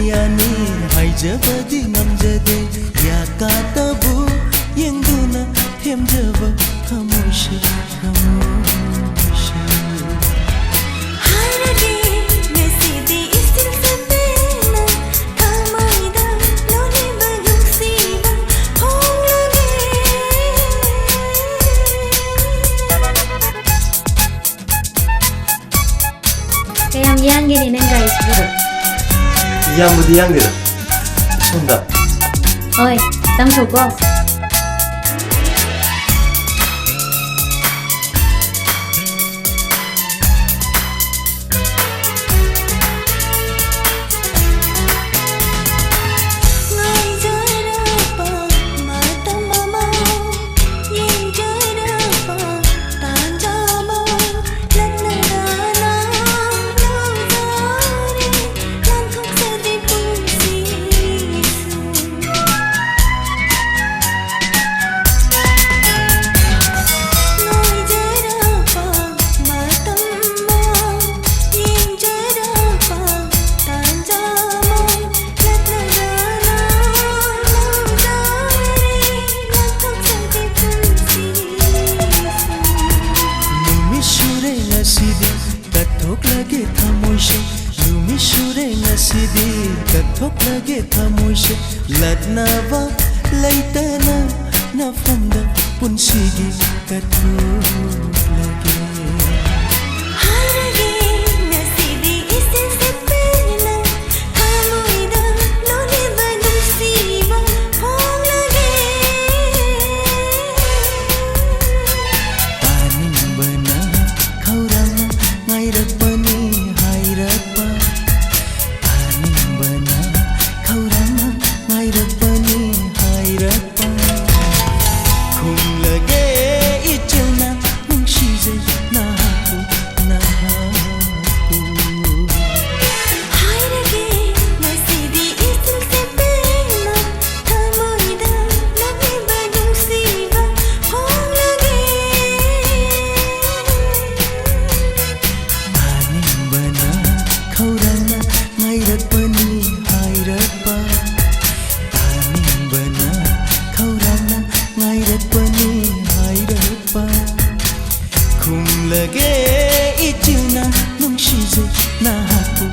ꯀꯌꯥꯅꯤ ꯍꯥꯏꯖꯕꯗꯤ ꯉꯝꯖꯗꯦ ꯌꯥꯀꯥꯇꯕꯨ ꯌꯦꯡꯗꯨꯅ ꯊꯦꯝꯖꯕ ꯊꯃꯣꯏꯁꯦ ꯊꯃꯣꯏꯁꯦ ꯍꯥꯏꯔꯒꯦ ꯉꯁꯤꯗꯤ ꯏꯁꯤꯡ ꯁꯦꯝꯕꯦꯅ ꯊꯃꯣꯏꯗ ꯂꯣꯠꯂꯤꯕ ꯅꯨꯡꯁꯤꯕ ꯐꯣꯡꯂꯒꯦ Kayam yangene nang guys bro. Yambudi yangdira. Sonda. Oi, tang thoko. ꯊꯣꯛꯂꯒꯦ ꯊꯃꯣꯏꯁꯦ ꯂꯠꯅꯕ ꯂꯩꯇꯅ ꯅꯐꯝꯗ ꯄꯨꯟꯁꯤꯒꯤ ꯀꯠꯊꯣꯛꯂꯒꯦ ꯍꯥꯏꯔꯒꯦ ꯉꯁꯤꯗꯤ ꯏꯁꯤꯡ ꯁꯦꯝꯕꯦꯅ ꯊꯃꯣꯏꯗ ꯂꯣꯠꯂꯤꯕ ꯅꯨꯡꯁꯤꯕ ꯐꯣꯡꯂꯒꯦ ꯇꯥꯅꯤꯡꯕꯅ ꯈꯧꯔꯥꯡꯅ ꯉꯥꯏꯔꯛꯄꯅꯤ ꯍꯥꯏꯔꯛꯄ ꯇꯥꯅꯤꯡꯕꯅ ꯈꯧꯔꯥꯡꯅ ꯉꯥꯏꯔꯛꯄꯅꯤ ꯍꯥꯏꯔꯛꯄ ꯈꯨꯝꯂꯒꯦ 이제나 뭉치지 나하고 하이르게 날씨디 이승 샘배나 타모이다 나비바 용시바 홍라게 아님바나 khawrana ngairakpani hairappa 아님바나 khawrana ngairakpani hairappa khumlage ichuna nungshije nahaku